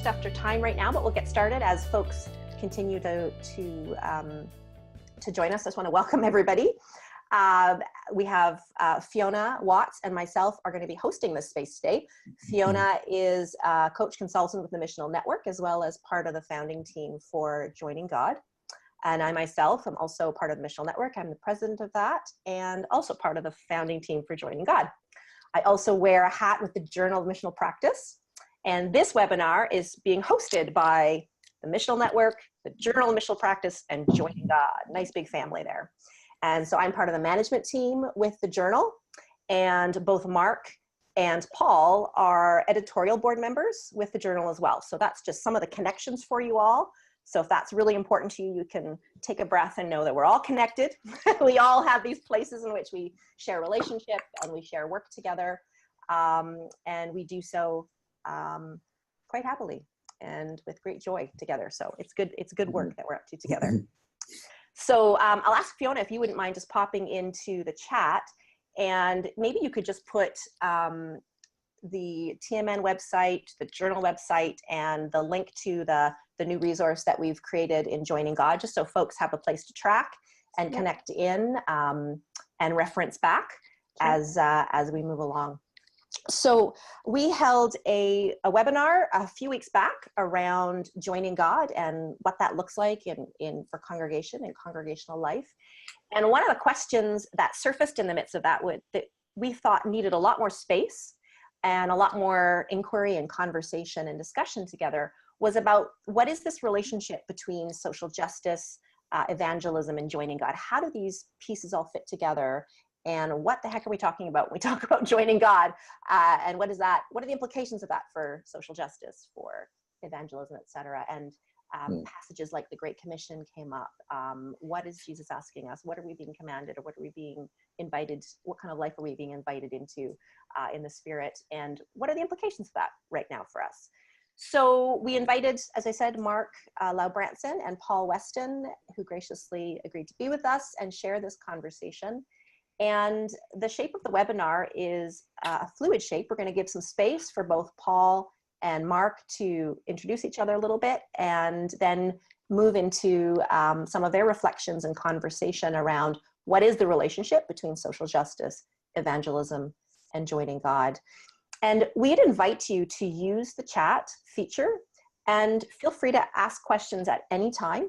just after time right now, but we'll get started as folks continue to join us. I just want to welcome everybody. We have Fiona Watts and myself are going to be hosting this space today. Fiona is a coach consultant with the Missional Network, as well as part of the founding team for Joining God. And I myself am also part of the Missional Network. I'm the president of that and also part of the founding team for Joining God. I also wear a hat with the Journal of Missional Practice. And this webinar is being hosted by the Missional Network, the Journal of Missional Practice, and Joining God. Nice big family there. And so I'm part of the management team with the Journal, and both Mark and Paul are editorial board members with the Journal as well. So that's just some of the connections for you all. So if that's really important to you, you can take a breath and know that we're all connected. We all have these places in which we share relationship and we share work together. And we do so quite happily and with great joy together. So it's good work that we're up to together. So I'll ask Fiona if you wouldn't mind just popping into the chat, and maybe you could just put the TMN website, the Journal website, and the link to the new resource that we've created in Joining God, just so folks have a place to track and connect in and reference back as we move along. So we held a webinar a few weeks back around joining God and what that looks like for congregation and congregational life. And one of the questions that surfaced in the midst of that we thought needed a lot more space and a lot more inquiry and conversation and discussion together was about what is this relationship between social justice, evangelism, and joining God? How do these pieces all fit together? And what the heck are we talking about when we talk about joining God? And what is that? What are the implications of that for social justice, for evangelism, et cetera? And passages like the Great Commission came up. What is Jesus asking us? What are we being commanded, or what are we being invited? What kind of life are we being invited into in the Spirit? And what are the implications of that right now for us? So we invited, as I said, Mark Lau Branson and Paul Weston, who graciously agreed to be with us and share this conversation. And the shape of the webinar is a fluid shape. We're going to give some space for both Paul and Mark to introduce each other a little bit, and then move into some of their reflections and conversation around what is the relationship between social justice, evangelism, and joining God. And we'd invite you to use the chat feature and feel free to ask questions at any time.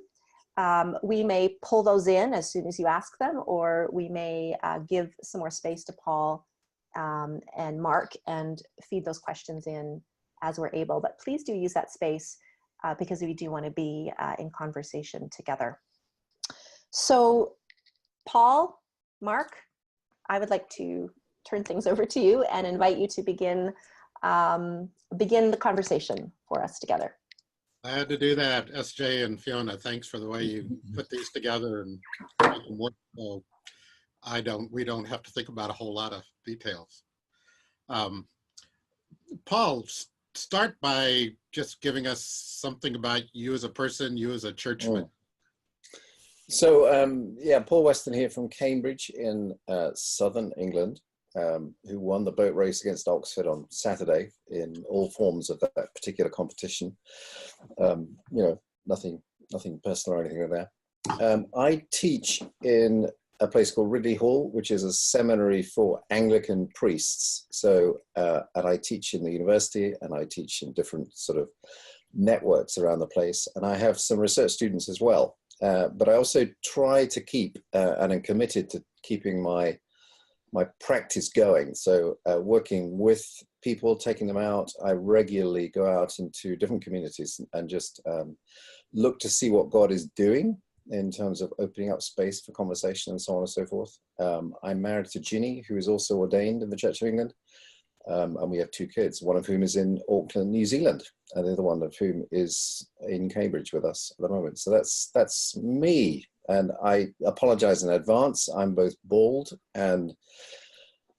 We may pull those in as soon as you ask them, or we may give some more space to Paul and Mark and feed those questions in as we're able. But please do use that space because we do want to be in conversation together. So Paul, Mark, I would like to turn things over to you and invite you to begin the conversation for us together. I had to do that, SJ and Fiona. Thanks for the way you put these together and make them work. So we don't have to think about a whole lot of details. Paul, start by just giving us something about you as a person, you as a churchman. So, Paul Weston here from Cambridge in southern England, who won the boat race against Oxford on Saturday in all forms of that particular competition. Nothing personal or anything like that. I teach in a place called Ridley Hall, which is a seminary for Anglican priests. So, and I teach in the university, and I teach in different sort of networks around the place. And I have some research students as well. But I also try to keep, and I'm committed to keeping my practice going. So working with people, taking them out, I regularly go out into different communities and just look to see what God is doing in terms of opening up space for conversation and so on and so forth. I'm married to Ginny, who is also ordained in the Church of England. And we have 2 kids, one of whom is in Auckland, New Zealand, and the other one of whom is in Cambridge with us at the moment. So that's me. And I apologize in advance. I'm both bald and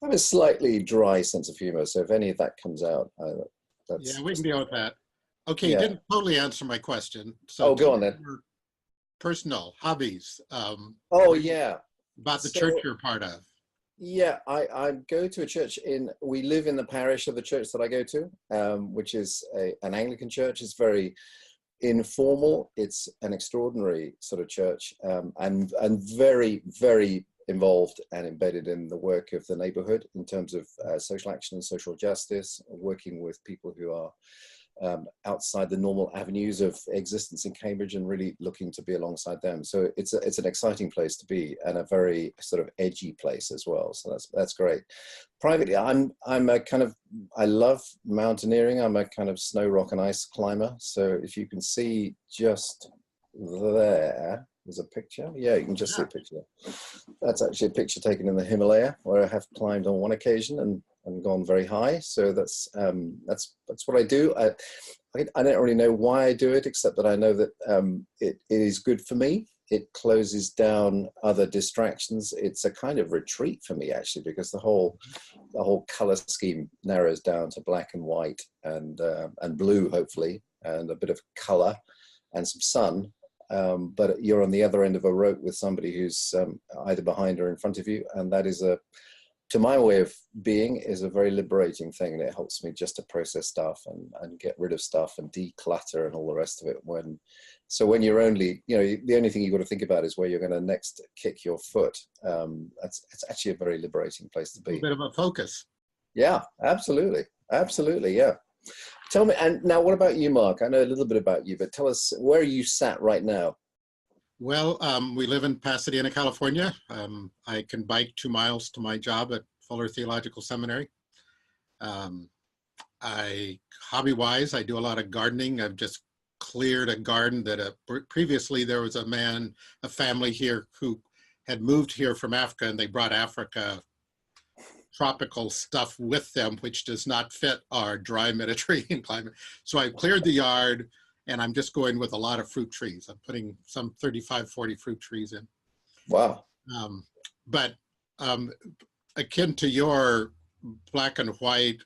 I have a slightly dry sense of humor. So if any of that comes out, yeah, we can deal with that. Okay, you didn't totally answer my question. So go on then. Personal hobbies. About the church you're part of. Yeah, I go to a church we live in the parish of the church that I go to, which is an Anglican church. It's very informal. It's an extraordinary sort of church, and very, very involved and embedded in the work of the neighborhood in terms of social action and social justice, working with people who are outside the normal avenues of existence in Cambridge and really looking to be alongside them. So it's an exciting place to be, and a very sort of edgy place as well. So that's great. Privately, I'm a kind of, I love mountaineering. I'm a kind of snow, rock and ice climber. So if you can see just there's a picture. Yeah, you can just see a picture. That's actually a picture taken in the Himalaya, where I have climbed on one occasion and gone very high. So that's what I do. I don't really know why I do it, except that I know that it is good for me. It closes down other distractions. It's a kind of retreat for me, actually, because the whole color scheme narrows down to black and white and blue, hopefully, and a bit of color and some sun. But you're on the other end of a rope with somebody who's either behind or in front of you, and that is to my way of being, is a very liberating thing, and it helps me just to process stuff and get rid of stuff and declutter and all the rest of it. So when you're only, the only thing you've got to think about is where you're going to next kick your foot. It's actually a very liberating place to be. A bit of a focus. Yeah, absolutely. Yeah. Tell me, and now what about you, Mark? I know a little bit about you, but tell us, where are you sat right now? Well, we live in Pasadena, California. I can bike 2 miles to my job at Fuller Theological Seminary. Hobby-wise, I do a lot of gardening. I've just cleared a garden that previously there was a family here who had moved here from Africa, and they brought Africa tropical stuff with them, which does not fit our dry Mediterranean climate. So I cleared the yard, and I'm just going with a lot of fruit trees. I'm putting some 35, 40 fruit trees in. Wow. But akin to your black and white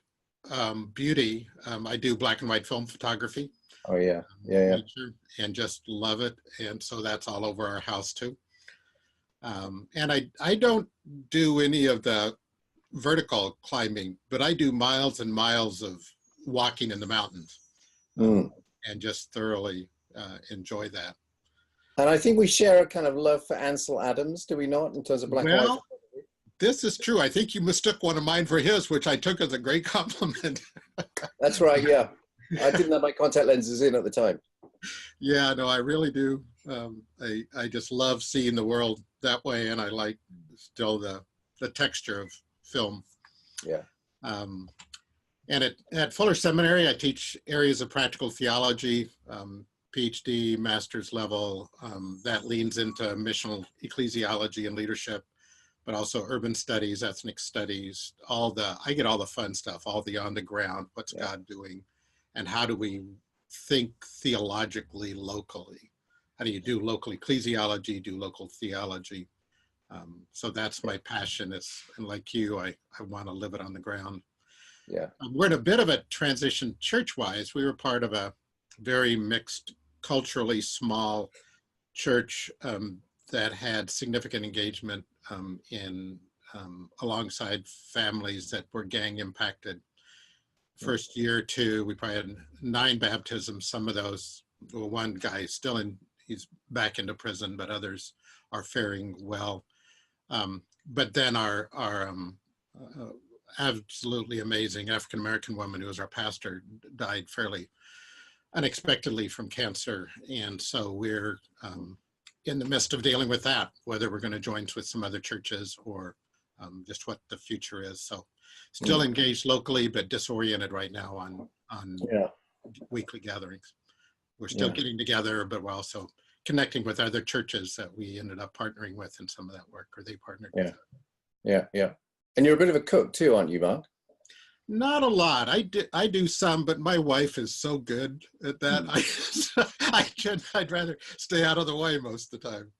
beauty, I do black and white film photography. Oh yeah, yeah. And just love it. And so that's all over our house too. And I don't do any of the vertical climbing, but I do miles and miles of walking in the mountains. And just thoroughly enjoy that. And I think we share a kind of love for Ansel Adams, do we not, in terms of black and white? This is true. I think you mistook one of mine for his, which I took as a great compliment. That's right, yeah. I didn't have my contact lenses in at the time. Yeah, no, I really do. I just love seeing the world that way, and I like still the texture of film. Yeah. And at Fuller Seminary, I teach areas of practical theology, PhD, master's level. That leans into missional ecclesiology and leadership, but also urban studies, ethnic studies, I get all the fun stuff, all the on the ground, what's God doing, and how do we think theologically locally? How do you do local ecclesiology, do local theology? So that's my passion. And like you, I want to live it on the ground. Yeah. We're in a bit of a transition church-wise. We were part of a very mixed, culturally small church that had significant engagement alongside families that were gang impacted. First year or two, we probably had 9 baptisms. Some of those, well, one guy is he's back into prison, but others are faring well. But then our absolutely amazing African-American woman who was our pastor died fairly unexpectedly from cancer. And so we're in the midst of dealing with that, whether we're going to join with some other churches or just what the future is. So still engaged locally, but disoriented right now on weekly gatherings. We're still getting together, but we're also connecting with other churches that we ended up partnering with in some of that work, or they partnered with us. Yeah. And you're a bit of a cook too, aren't you, Mark? Not a lot. I do some, but my wife is so good at that. I'd rather stay out of the way most of the time.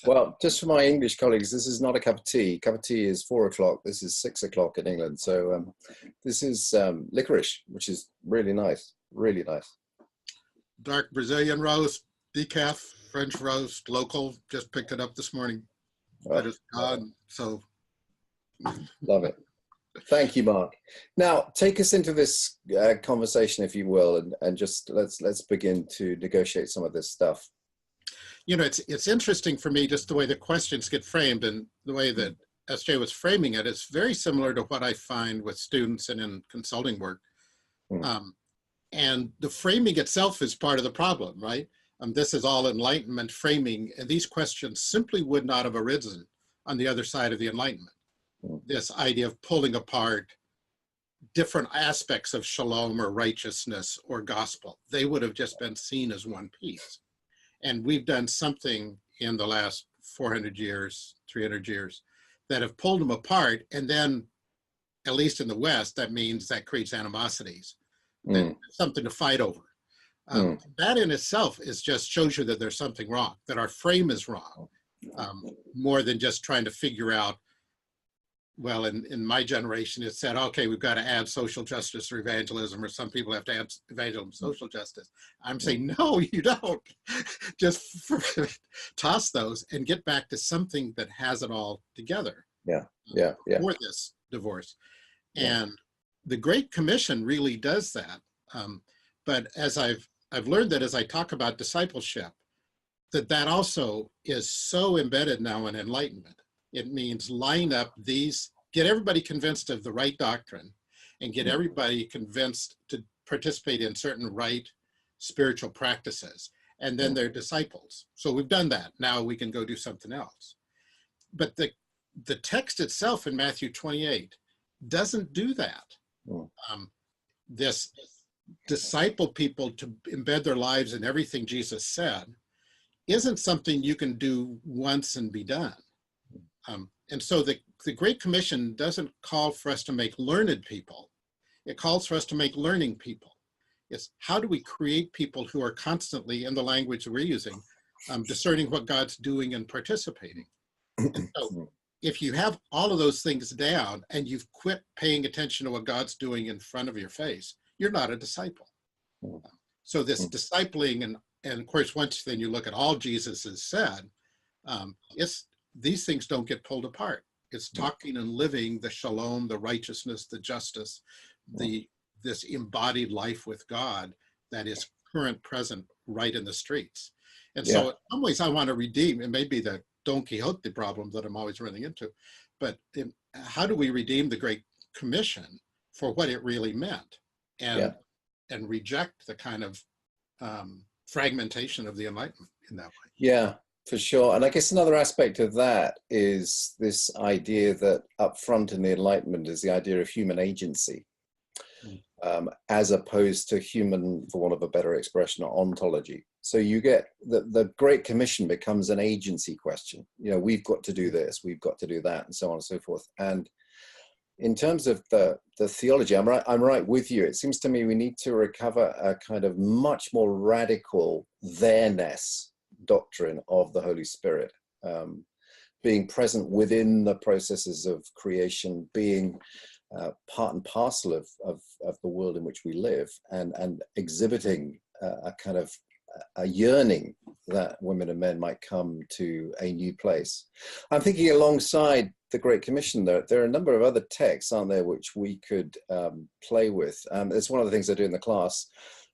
Well, just for my English colleagues, this is not a cup of tea. Cup of tea is 4 o'clock. This is 6 o'clock in England. So this is licorice, which is really nice. Really nice. Dark Brazilian roast, decaf, French roast, local. Just picked it up this morning. That is gone. So Love it. Thank you, Mark. Now, take us into this conversation, if you will, and just let's begin to negotiate some of this stuff. You know, it's interesting for me just the way the questions get framed and the way that SJ was framing it. It's very similar to what I find with students and in consulting work. And the framing itself is part of the problem, right? This is all Enlightenment framing, and these questions simply would not have arisen on the other side of the Enlightenment. This idea of pulling apart different aspects of shalom or righteousness or gospel, they would have just been seen as one piece. And we've done something in the last 400 years, 300 years, that have pulled them apart. And then, at least in the West, that means that creates animosities, something to fight over. That in itself is just shows you that there's something wrong, that our frame is wrong, more than just trying to figure out, well, in my generation, it said, okay, we've got to add social justice or evangelism, or some people have to add evangelism, social justice. I'm saying, no, you don't. Just toss those and get back to something that has it all together. For this divorce. And the Great Commission really does that. But as I've learned that as I talk about discipleship, that also is so embedded now in Enlightenment. It means line up these, get everybody convinced of the right doctrine and get everybody convinced to participate in certain right spiritual practices. And then they're disciples. So we've done that. Now we can go do something else. But the text itself in Matthew 28 doesn't do that. This disciple people to embed their lives in everything Jesus said isn't something you can do once and be done. And so the Great Commission doesn't call for us to make learned people. It calls for us to make learning people. It's how do we create people who are constantly, in the language we're using, discerning what God's doing and participating. And so if you have all of those things down and you've quit paying attention to what God's doing in front of your face, you're not a disciple. So this discipling, and of course, once then you look at all Jesus has said, these things don't get pulled apart. It's talking and living the shalom, the righteousness, the justice, this embodied life with God that is current, present, right in the streets. And so in some ways I want to redeem, it may be the Don Quixote problem that I'm always running into, but how do we redeem the Great Commission for what it really meant and reject the kind of fragmentation of the Enlightenment in that way? Yeah, for sure. And I guess another aspect of that is this idea that up front in the Enlightenment is the idea of human agency, as opposed to human, for want of a better expression, ontology. So you get the Great Commission becomes an agency question. You know, we've got to do this, we've got to do that, and so on and so forth. And in terms of the theology, I'm right with you. It seems to me we need to recover a kind of much more radical there-ness doctrine of the Holy Spirit, being present within the processes of creation, being part and parcel of the world in which we live, and exhibiting a kind of a yearning that women and men might come to a new place. I'm thinking alongside the Great Commission, there are a number of other texts, aren't there, which we could play with. It's one of the things I do in the class.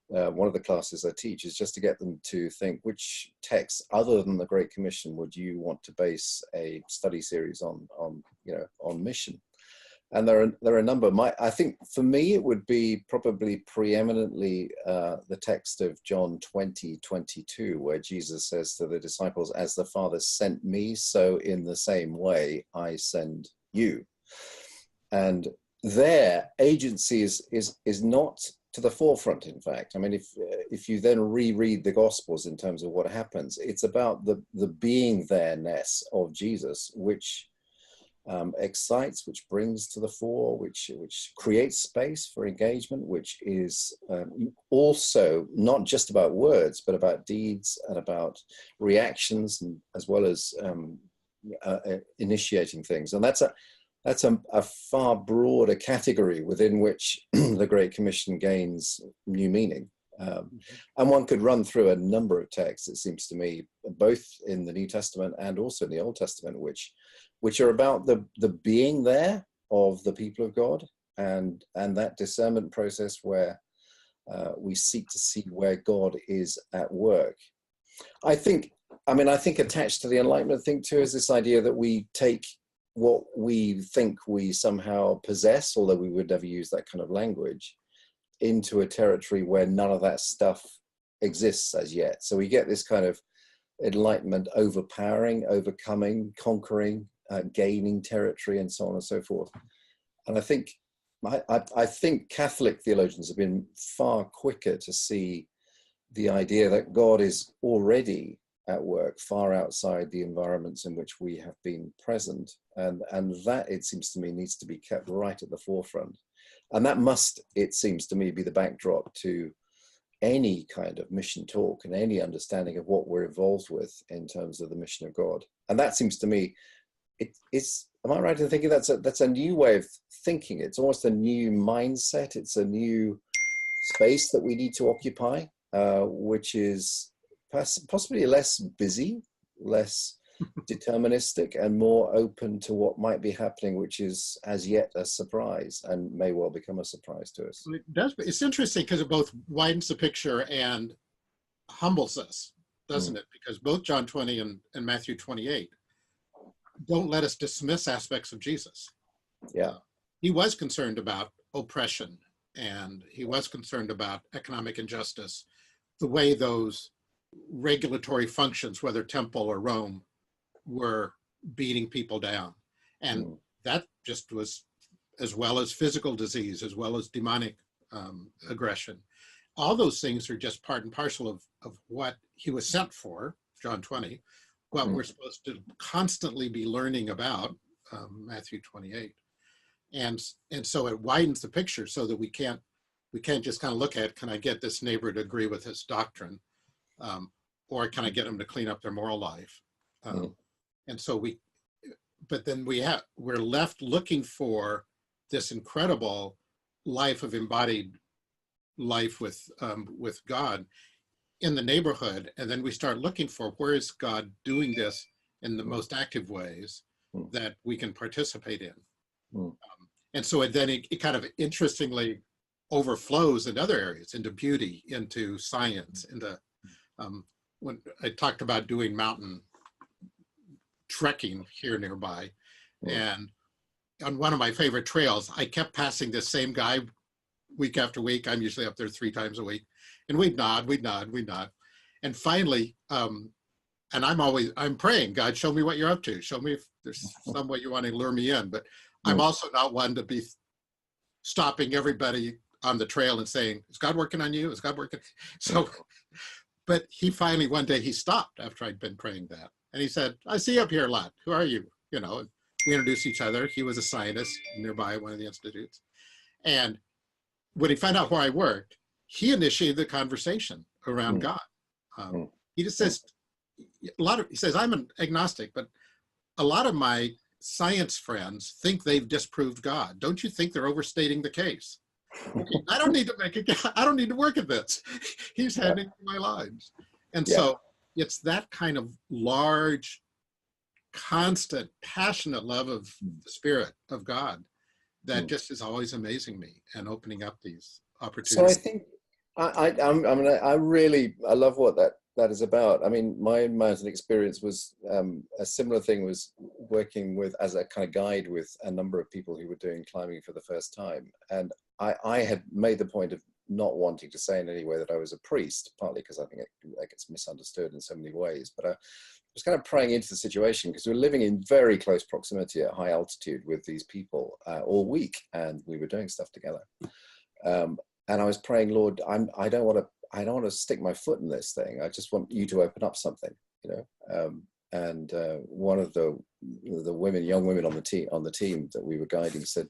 One of the classes I teach is just to get them to think which texts other than the Great Commission would you want to base a study series on mission. And there are a number. I think for me it would be probably preeminently the text of John 20:22, where Jesus says to the disciples, "As the Father sent me, so in the same way I send you." And their agency is not to the forefront, in fact. I mean, if you then reread the Gospels in terms of what happens, it's about the being there-ness of Jesus, which excites, which brings to the fore, which creates space for engagement, which is also not just about words, but about deeds and about reactions, and as well as initiating things. And that's a far broader category within which the Great Commission gains new meaning. And one could run through a number of texts, it seems to me, both in the New Testament and also in the Old Testament, which which are about the being there of the people of God, and that discernment process where we seek to see where God is at work. I think attached to the Enlightenment thing too is this idea that we take what we think we somehow possess, although we would never use that kind of language, into a territory where none of that stuff exists as yet. So we get this kind of Enlightenment overpowering, overcoming, conquering, gaining territory, and so on and so forth. And I think Catholic theologians have been far quicker to see the idea that God is already at work far outside the environments in which we have been present, and that, it seems to me, needs to be kept right at the forefront. And that must, it seems to me, be the backdrop to any kind of mission talk and any understanding of what we're involved with in terms of the mission of God. And that seems to me, it's, am I right in thinking that's a new way of thinking? It's almost a new mindset. It's a new space that we need to occupy, which is possibly less busy, less deterministic, and more open to what might be happening, which is as yet a surprise and may well become a surprise to us. It does. It's interesting because it both widens the picture and humbles us, doesn't it? Because both John 20 and Matthew 28 don't let us dismiss aspects of Jesus. Yeah. He was concerned about oppression, and he was concerned about economic injustice, the way those regulatory functions, whether temple or Rome, were beating people down. And that just was, as well as physical disease, as well as demonic aggression. All those things are just part and parcel of what he was sent for, John 20, what we're supposed to constantly be learning about, Matthew 28. And so it widens the picture so that we can't just kind of look at, can I get this neighbor to agree with his doctrine? Or can I get them to clean up their moral life? And so we're left looking for this incredible life of embodied life with God in the neighborhood. And then we start looking for, where is God doing this in the most active ways that we can participate in? And so it kind of interestingly overflows in other areas, into beauty, into science, into when I talked about doing mountain trekking here nearby, and on one of my favorite trails, I kept passing this same guy week after week. I'm usually up there 3 times a week, and we'd nod. And finally, and I'm praying, God, show me what you're up to. Show me if there's some way you want to lure me in. But I'm also not one to be stopping everybody on the trail and saying, is God working on you? Is God working? So, but he finally, one day he stopped after I'd been praying that. And he said, I see you up here a lot. Who are you? You know, and we introduced each other. He was a scientist nearby at one of the institutes. And when he found out where I worked, he initiated the conversation around God. He just says, he says, I'm an agnostic, but a lot of my science friends think they've disproved God. Don't you think they're overstating the case? Okay, I don't need to work at this. He's handing me my lines. And so it's that kind of large, constant, passionate love of the Spirit of God that just is always amazing me and opening up these opportunities. So I think I love what that is about. I mean, my mountain experience was a similar thing, was working with, as a kind of guide, with a number of people who were doing climbing for the first time. And I had made the point of not wanting to say in any way that I was a priest, partly because I think it gets misunderstood in so many ways. But I was kind of praying into the situation, because we were living in very close proximity at high altitude with these people all week, and we were doing stuff together. And I was praying, Lord, I don't want to stick my foot in this thing. I just want you to open up something, you know. And one of the young women on the team that we were guiding said,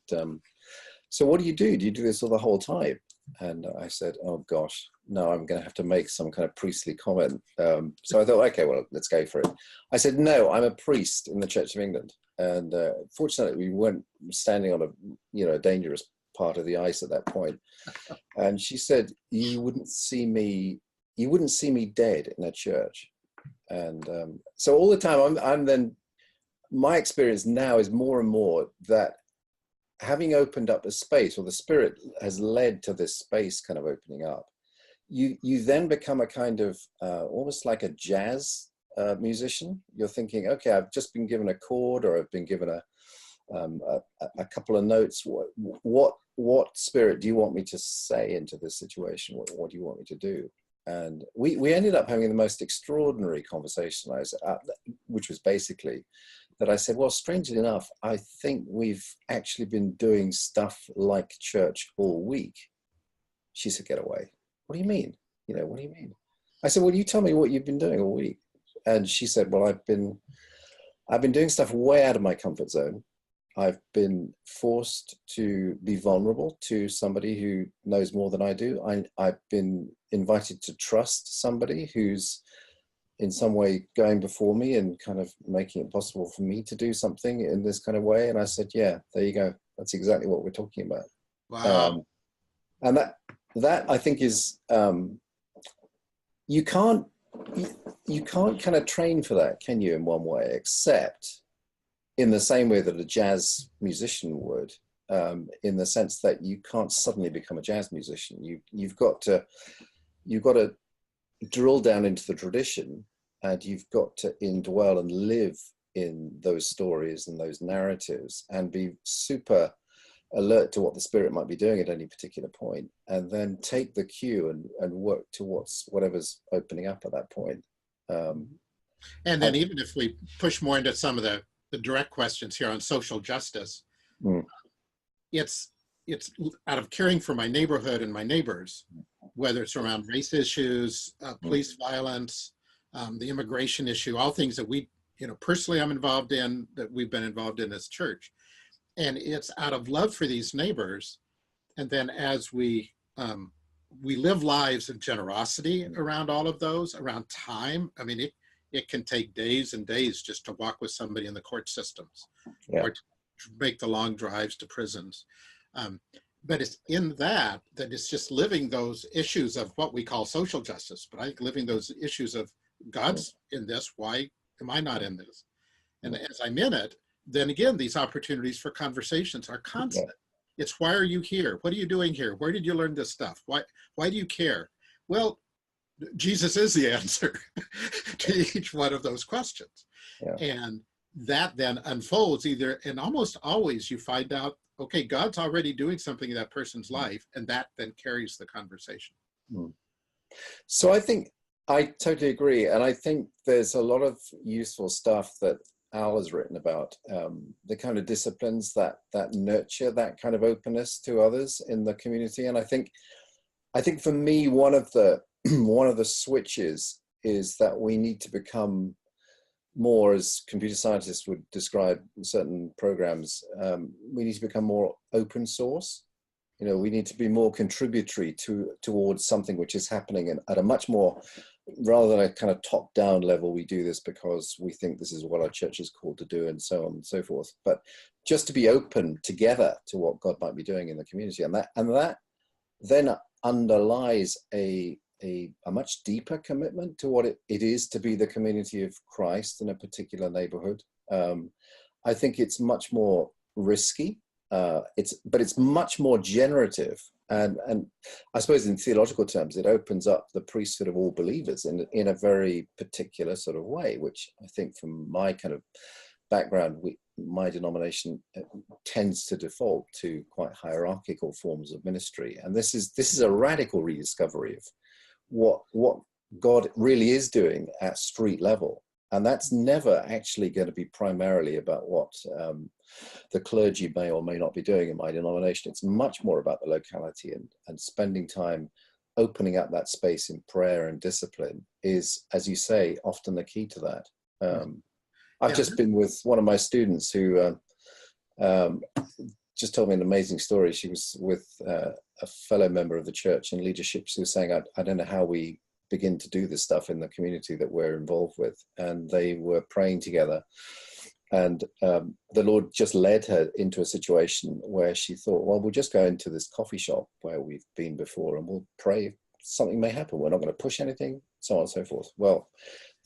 so what do you do? Do you do this all the whole time? And I said, oh gosh, no, I'm going to have to make some kind of priestly comment. So I thought, okay, well, let's go for it. I said, no, I'm a priest in the Church of England. And fortunately, we weren't standing on a dangerous part of the ice at that point. And she said, you wouldn't see me dead in a church. And so all the time I'm then my experience now is more and more that having opened up a space, or the Spirit has led to this space kind of opening up, you then become a kind of almost like a jazz musician. You're thinking, okay, I've just been given a chord, or I've been given a couple of notes. What Spirit do you want me to say into this situation? What do you want me to do? And we ended up having the most extraordinary conversation, which was basically that I said, well, strangely enough, I think we've actually been doing stuff like church all week. She said, get away. What do you mean? What do you mean? I said, well, you tell me what you've been doing all week. And she said, well, I've been doing stuff way out of my comfort zone. I've been forced to be vulnerable to somebody who knows more than I do. I've been invited to trust somebody who's in some way going before me and kind of making it possible for me to do something in this kind of way. And I said, yeah, there you go. That's exactly what we're talking about. Wow. And that I think is, you can't kind of train for that, can you, in one way, except in the same way that a jazz musician would, in the sense that you can't suddenly become a jazz musician. You've got to drill down into the tradition, and you've got to indwell and live in those stories and those narratives, and be super alert to what the Spirit might be doing at any particular point, and then take the cue and work towards whatever's opening up at that point. And then even if we push more into some of the direct questions here on social justice, it's out of caring for my neighborhood and my neighbors, whether it's around race issues, police violence, the immigration issue, all things that we, personally I'm involved in, that we've been involved in as church. And it's out of love for these neighbors. And then as we live lives of generosity around all of those, around time. I mean, it can take days and days just to walk with somebody in the court systems, or to make the long drives to prisons. But it's in that it's just living those issues of what we call social justice. But I think living those issues of God's in this, why am I not in this? And as I'm in it, then again, these opportunities for conversations are constant. It's, why are you here? What are you doing here? Where did you learn this stuff? Why do you care? Well, Jesus is the answer to each one of those questions. And that then unfolds and almost always you find out, okay, God's already doing something in that person's life, and that then carries the conversation. So I think I totally agree. And I think there's a lot of useful stuff that Al has written about, the kind of disciplines that nurture that kind of openness to others in the community. And I think for me, one of the switches is that we need to become more, as computer scientists would describe certain programs, we need to become more open source. We need to be more contributory towards something which is happening at a much more, rather than a kind of top-down level. We do this because we think this is what our church is called to do, and so on and so forth. But just to be open together to what God might be doing in the community, and that then underlies a much deeper commitment to what it is to be the community of Christ in a particular neighborhood. I think it's much more risky, but it's much more generative. And I suppose in theological terms, it opens up the priesthood of all believers in a very particular sort of way, which I think from my kind of background, my denomination tends to default to quite hierarchical forms of ministry. And this is a radical rediscovery of what God really is doing at street level. And that's never actually going to be primarily about what the clergy may or may not be doing in my denomination. It's much more about the locality, and spending time opening up that space in prayer and discipline is, as you say, often the key to that. I've just been with one of my students who just told me an amazing story. She was with a fellow member of the church in leadership. She was saying, I don't know how we begin to do this stuff in the community that we're involved with. And they were praying together. And the Lord just led her into a situation where she thought, well, we'll just go into this coffee shop where we've been before and we'll pray something may happen. We're not going to push anything, so on and so forth. Well,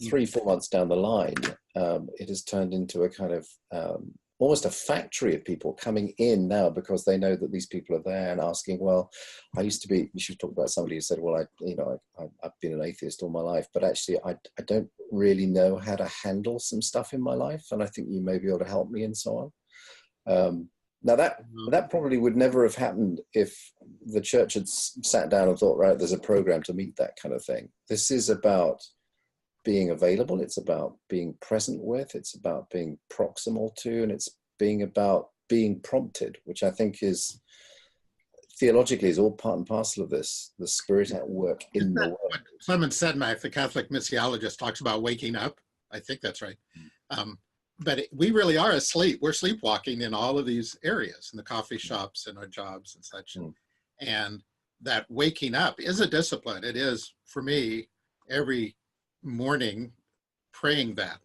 3-4 months down the line, it has turned into a kind of almost a factory of people coming in now because they know that these people are there and asking, well, I used to be, you should talk about somebody who said, well, I've been an atheist all my life, but actually I don't really know how to handle some stuff in my life. And I think you may be able to help me and so on. Now that probably would never have happened if the church had sat down and thought, right, there's a program to meet that kind of thing. This is about being available, it's about being present with, it's about being proximal to, and it's about being prompted, which I think is theologically is all part and parcel of this, the Spirit at work in the world. What Clement Sedmak, the Catholic missiologist, talks about waking up. I think that's right. But we really are asleep. We're sleepwalking in all of these areas, in the coffee shops and our jobs and such. And that waking up is a discipline. It is, for me, every morning praying that,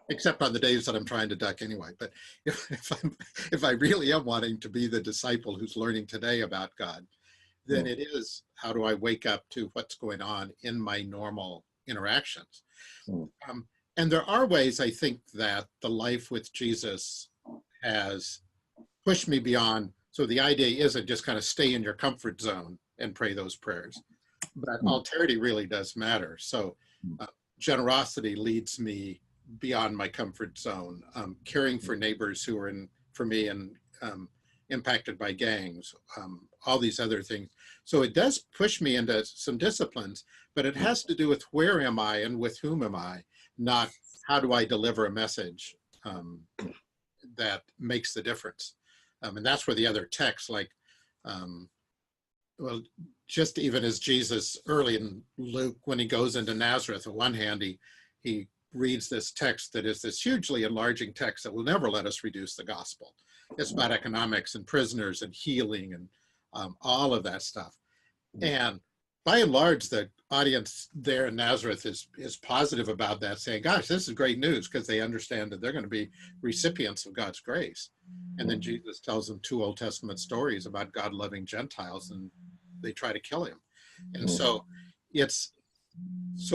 except on the days that I'm trying to duck anyway. But if I really am wanting to be the disciple who's learning today about God, then it is, how do I wake up to what's going on in my normal interactions? And there are ways, I think, that the life with Jesus has pushed me beyond. So the idea isn't just kind of stay in your comfort zone and pray those prayers, but alterity really does matter. So generosity leads me beyond my comfort zone. Caring for neighbors who are for me, impacted by gangs, all these other things. So it does push me into some disciplines, but it has to do with where am I and with whom am I, not how do I deliver a message that makes the difference. And that's where the other texts like, well, just even as Jesus early in Luke, when he goes into Nazareth, on one hand, he reads this text that is this hugely enlarging text that will never let us reduce the gospel. It's about economics and prisoners and healing and all of that stuff. And by and large, the audience there in Nazareth is positive about that, saying, gosh, this is great news, because they understand that they're going to be recipients of God's grace. And then Jesus tells them 2 Old Testament stories about God loving Gentiles, and they try to kill him. And so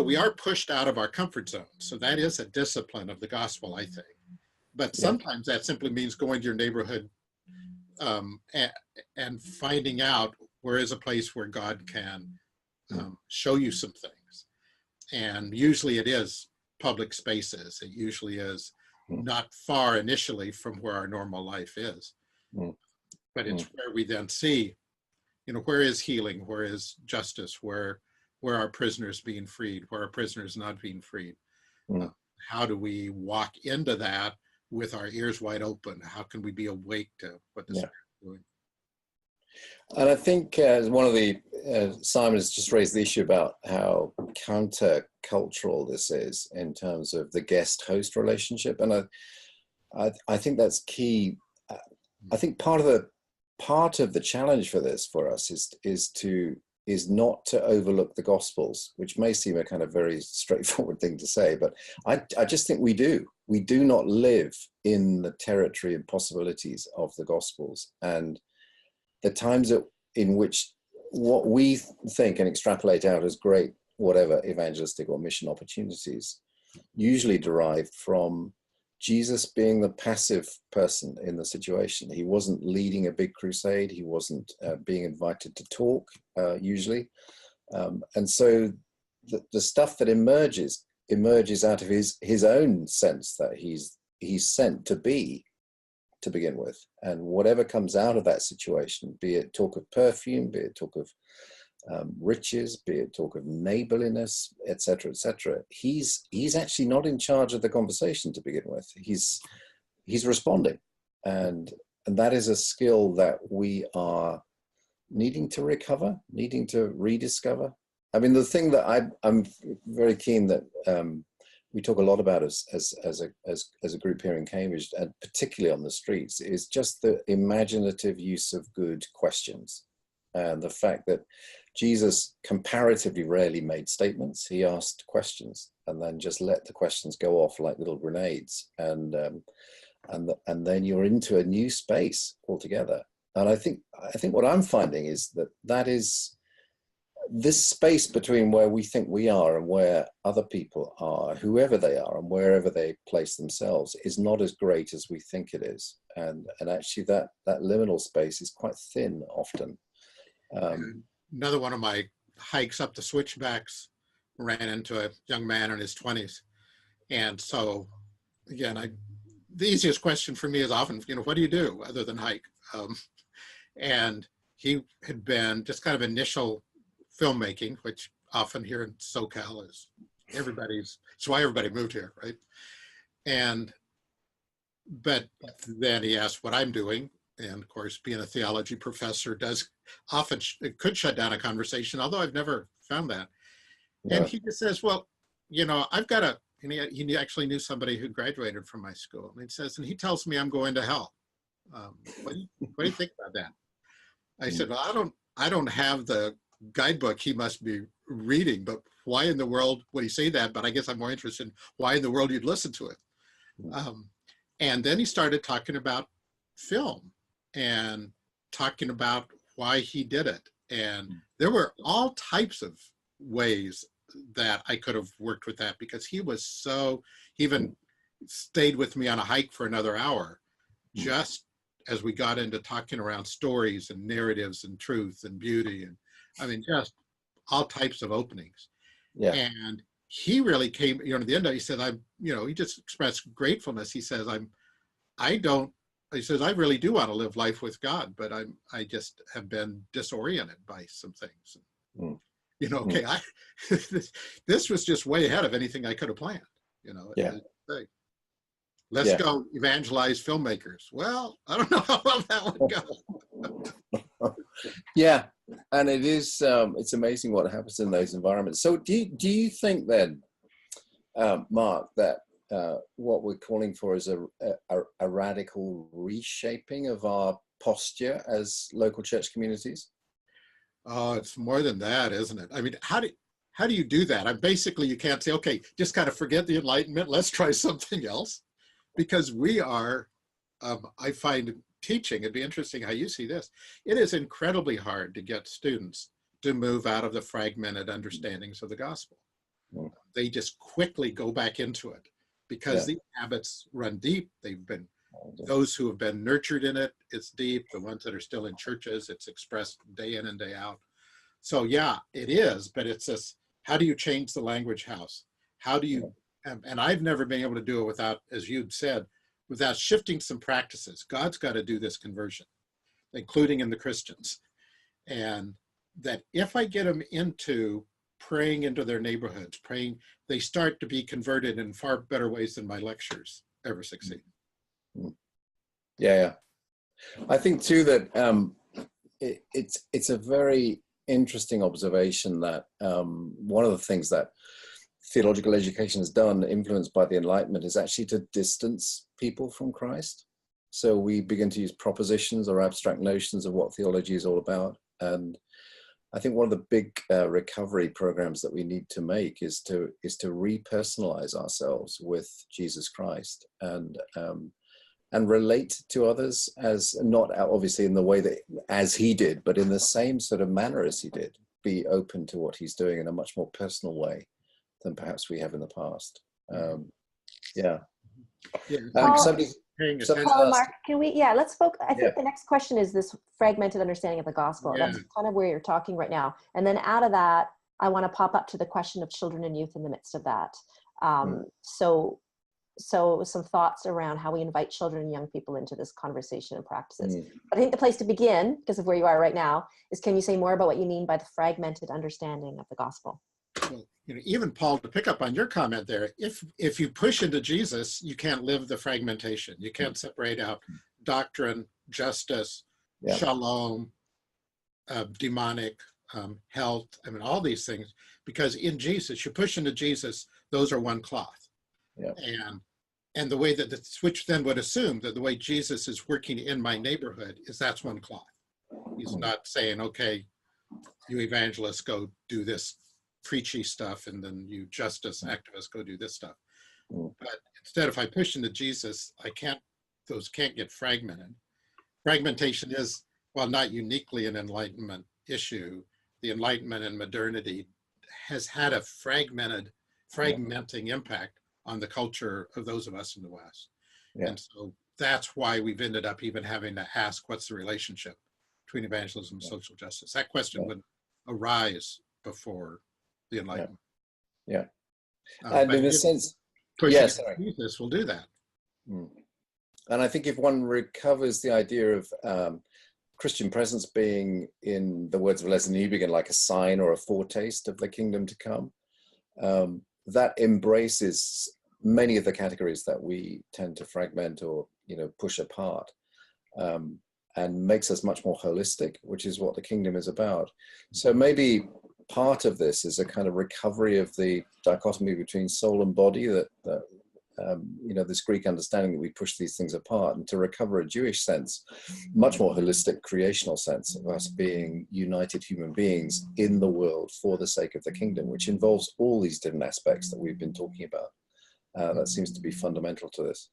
we are pushed out of our comfort zone. So that is a discipline of the gospel, I think. But sometimes that simply means going to your neighborhood and finding out where is a place where God can show you some things. And usually it is public spaces. It usually is not far initially from where our normal life is. But it's where we then see, where is healing, where is justice, where are prisoners being freed, where are prisoners not being freed. How do we walk into that with our ears wide open? How can we be awake to what the Spirit is doing? And I think one of the, Simon has just raised the issue about how counter-cultural this is in terms of the guest-host relationship. And I think that's key. I think part of the challenge for this for us is not to overlook the Gospels, which may seem a kind of very straightforward thing to say, but I just think we do. We do not live in the territory and possibilities of the Gospels. And the times in which what we think and extrapolate out as great, whatever, evangelistic or mission opportunities, usually derive from Jesus being the passive person in the situation. He wasn't leading a big crusade. He wasn't being invited to talk, usually. And so the stuff that emerges out of his own sense that he's sent to be, to begin with. And whatever comes out of that situation, be it talk of perfume, be it talk of riches, be it talk of neighborliness, etc., he's actually not in charge of the conversation to begin with. He's responding, and that is a skill that we are needing to recover, needing to rediscover. I mean, the thing that I'm very keen that we talk a lot about as a group here in Cambridge, and particularly on the streets, is just the imaginative use of good questions. And the fact that Jesus comparatively rarely made statements. He asked questions and then just let the questions go off like little grenades. And then you're into a new space altogether. And I think what I'm finding is that is this space between where we think we are and where other people are, whoever they are and wherever they place themselves, is not as great as we think it is. And actually that liminal space is quite thin often. Another one of my hikes up the switchbacks, ran into a young man in his 20s. And so again, the easiest question for me is often, what do you do other than hike? And he had been just kind of initial filmmaking, which often here in SoCal is it's why everybody moved here, right? But then he asked what I'm doing. And of course, being a theology professor it could shut down a conversation, although I've never found that. Yeah. And he just says, well, I've got and he actually knew somebody who graduated from my school. And he tells me I'm going to hell. What do you think about that? I said, well, I don't have the guidebook he must be reading, but why in the world would he say that? But I guess I'm more interested in why in the world you'd listen to it. And then he started talking about film and talking about why he did it. And there were all types of ways that I could have worked with that, because he even stayed with me on a hike for another hour, just as we got into talking around stories and narratives and truth and beauty. And just all types of openings. Yeah. And he really came, at the end of it, he said, he just expressed gratefulness. He says, I really do want to live life with God, but I just have been disoriented by some things. Okay, this was just way ahead of anything I could have planned, Yeah. Let's go evangelize filmmakers. Well, I don't know how well that would go. Yeah, and it is, it's amazing what happens in those environments. So do you think then, Mark, that what we're calling for is a radical reshaping of our posture as local church communities? Oh, it's more than that, isn't it? How do you do that? Basically, you can't say, okay, just kind of forget the Enlightenment, let's try something else. Because we are, I find teaching, it'd be interesting how you see this. It is incredibly hard to get students to move out of the fragmented understandings of the gospel. They just quickly go back into it because the habits run deep. Those who have been nurtured in it, it's deep. The ones that are still in churches, it's expressed day in and day out. So yeah, it is, but it's this, how do you change the language house? How do you, and I've never been able to do it without, as you'd said, without shifting some practices. God's got to do this conversion, including in the Christians. And that if I get them into praying into their neighborhoods, they start to be converted in far better ways than my lectures ever succeed. Yeah. I think too that it's a very interesting observation that one of the things that theological education has done, influenced by the Enlightenment, is actually to distance people from Christ. So we begin to use propositions or abstract notions of what theology is all about. And I think one of the big recovery programs that we need to make is to repersonalize ourselves with Jesus Christ and relate to others as not obviously in the way that as he did, but in the same sort of manner as he did. Be open to what he's doing in a much more personal way than perhaps we have in the past. Paul and Mark, can we, let's focus. I think the next question is this fragmented understanding of the gospel. That's kind of where you're talking right now. And then out of that, I want to pop up to the question of children and youth in the midst of that. So some thoughts around how we invite children and young people into this conversation and practices. But I think the place to begin, because of where you are right now, is can you say more about what you mean by the fragmented understanding of the gospel? Well, even Paul, to pick up on your comment there, if you push into Jesus, you can't live the fragmentation. You can't separate out doctrine, justice, shalom, demonic, health, all these things, because in Jesus, you push into Jesus, those are one cloth. And the way that the switch then would assume that the way Jesus is working in my neighborhood is that's one cloth. He's not saying, okay, you evangelists go do this preachy stuff and then you justice activists go do this stuff. But instead, if I push into Jesus, those can't get fragmented. Fragmentation is, while not uniquely an Enlightenment issue, the Enlightenment and modernity has had a fragmenting impact on the culture of those of us in the West. Yeah. And so that's why we've ended up even having to ask, what's the relationship between evangelism and social justice? That question wouldn't arise before the Enlightenment. Yeah. And in a sense, pushing Jesus will do that. And I think if one recovers the idea of Christian presence being, in the words of Leslie Newbegin, like a sign or a foretaste of the kingdom to come, that embraces many of the categories that we tend to fragment or push apart, and makes us much more holistic, which is what the kingdom is about. So maybe part of this is a kind of recovery of the dichotomy between soul and body, that this Greek understanding that we push these things apart, and to recover a Jewish sense, much more holistic creational sense of us being united human beings in the world for the sake of the kingdom, which involves all these different aspects that we've been talking about. That seems to be fundamental to this.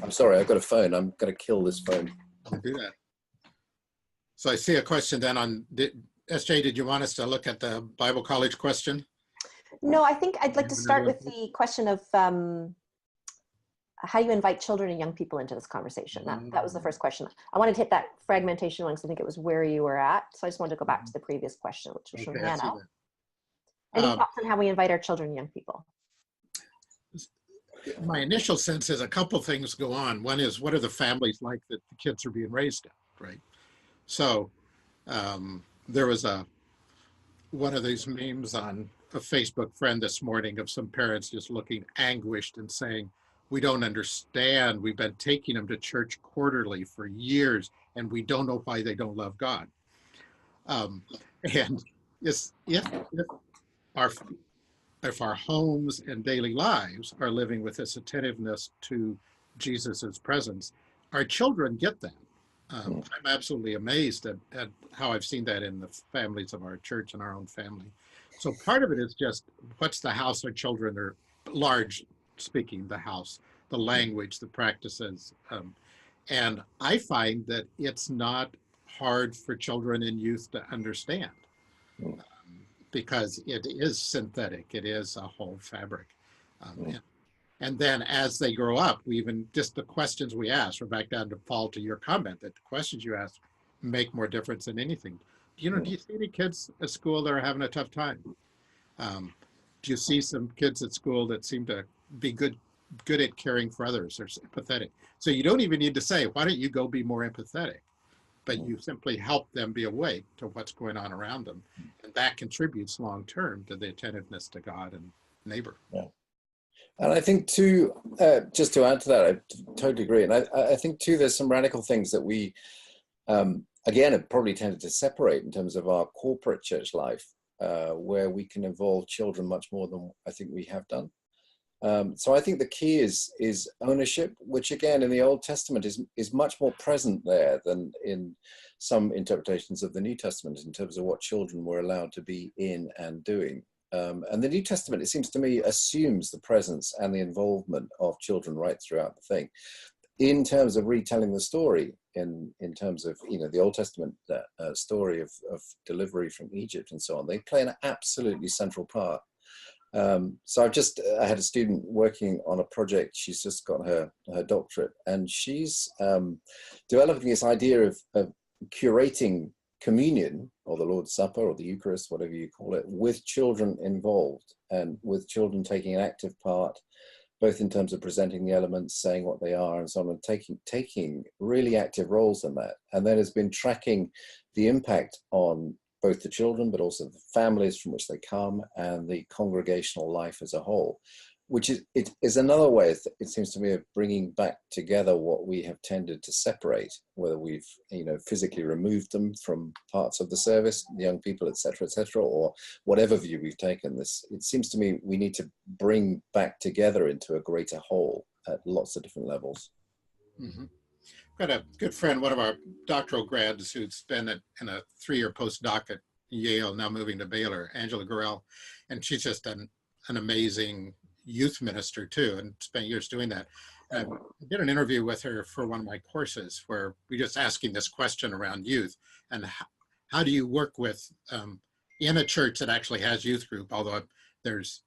I'm sorry, I've got a phone. I'm going to kill this phone. We'll do that. So I see a question then on, SJ, did you want us to look at the Bible college question? No, I think I'd like to start with the question of how you invite children and young people into this conversation. That was the first question. I wanted to hit that fragmentation one because I think it was where you were at. So I just wanted to go back to the previous question, which was from Hannah. Any thoughts on how we invite our children and young people? My initial sense is a couple things go on. One is, what are the families like that the kids are being raised in, right? So there was one of these memes on a Facebook friend this morning of some parents just looking anguished and saying, we don't understand. We've been taking them to church quarterly for years, and we don't know why they don't love God. And if our homes and daily lives are living with this attentiveness to Jesus's presence, our children get that. I'm absolutely amazed at how I've seen that in the families of our church and our own family. So part of it is just, what's the house our children are, large speaking, the house, the language, the practices. And I find that it's not hard for children and youth to understand, because it is synthetic. It is a whole fabric. And then as they grow up, we even, just the questions we ask, we're back down to Paul, to your comment, that the questions you ask make more difference than anything. Do you see any kids at school that are having a tough time? Do you see some kids at school that seem to be good at caring for others, or empathetic? So you don't even need to say, why don't you go be more empathetic? But you simply help them be awake to what's going on around them. And that contributes long-term to the attentiveness to God and neighbor. Yeah. And I think too, just to add to that, I totally agree. And I think too, there's some radical things that we, again, have probably tended to separate in terms of our corporate church life, where we can involve children much more than I think we have done. So I think the key is ownership, which again in the Old Testament is much more present there than in some interpretations of the New Testament in terms of what children were allowed to be in and doing. And the New Testament, it seems to me, assumes the presence and the involvement of children right throughout the thing. In terms of retelling the story, in terms of the Old Testament story of delivery from Egypt and so on, they play an absolutely central part. So I had a student working on a project. She's just got her doctorate, and she's developing this idea of curating communion, or the Lord's Supper, or the Eucharist, whatever you call it, with children involved, and with children taking an active part, both in terms of presenting the elements, saying what they are, and so on, and taking really active roles in that. And then has been tracking the impact on both the children, but also the families from which they come, and the congregational life as a whole, which is another way, it seems to me, of bringing back together what we have tended to separate, whether we've physically removed them from parts of the service, the young people, etc., or whatever view we've taken. It seems to me we need to bring back together into a greater whole at lots of different levels. Mm-hmm. Got a good friend, one of our doctoral grads, who's been in a 3-year postdoc at Yale, now moving to Baylor, Angela Gorell, and she's just an amazing youth minister too, and spent years doing that. I did an interview with her for one of my courses where we just asking this question around youth, and how do you work with in a church that actually has youth group, although there's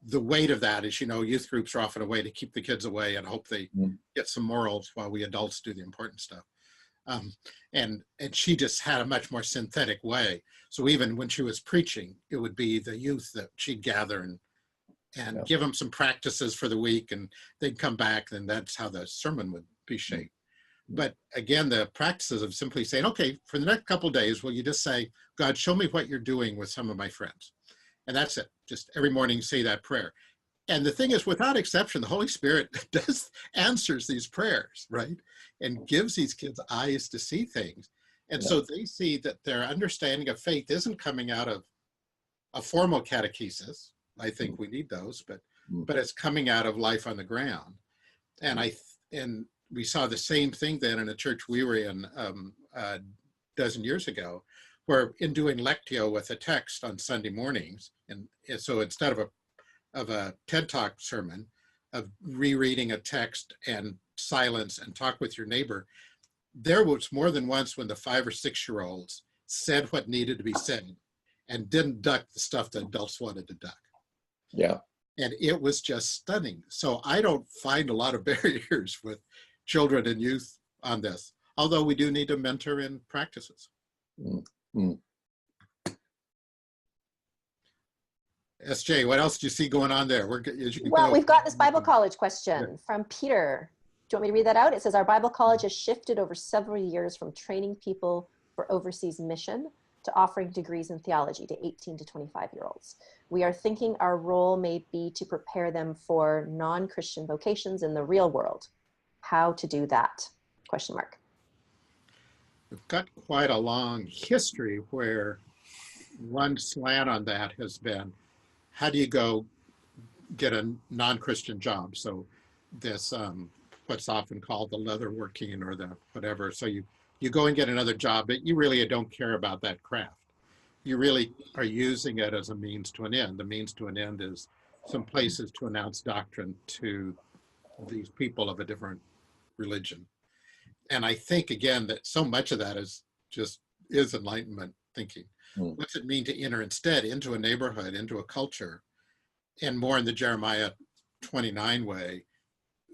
the weight of that is, youth groups are often a way to keep the kids away and hope they get some morals while we adults do the important stuff. And she just had a much more synthetic way. So even when she was preaching, it would be the youth that she'd gather and give them some practices for the week, and they'd come back, and that's how the sermon would be shaped. But again, the practices of simply saying, okay, for the next couple of days, will you just say, God, show me what you're doing with some of my friends? And that's it. Just every morning say that prayer. And the thing is, without exception, the Holy Spirit answers these prayers, right? And gives these kids eyes to see things. And so they see that their understanding of faith isn't coming out of a formal catechesis. I think we need those, but it's coming out of life on the ground. And we saw the same thing then in a church we were in a dozen years ago, where in doing Lectio with a text on Sunday mornings, and so instead of a TED Talk sermon, of rereading a text and silence and talk with your neighbor, there was more than once when the 5 or 6 year olds said what needed to be said and didn't duck the stuff that adults wanted to duck. Yeah. And it was just stunning. So I don't find a lot of barriers with children and youth on this, although we do need to mentor in practices. SJ, what else do you see going on there? We've got this Bible college question from Peter. Do you want me to read that out? It says, our Bible college has shifted over several years from training people for overseas mission to offering degrees in theology to 18 to 25-year-olds. We are thinking our role may be to prepare them for non-Christian vocations in the real world. How to do that? Question mark. We've got quite a long history where one slant on that has been, how do you go get a non-Christian job? So this, what's often called the leather working or the whatever. So you go and get another job, but you really don't care about that craft. You really are using it as a means to an end. The means to an end is some places to announce doctrine to these people of a different religion. And I think, again, that so much of that is Enlightenment thinking. What's it mean to enter instead into a neighborhood, into a culture, and more in the Jeremiah 29 way,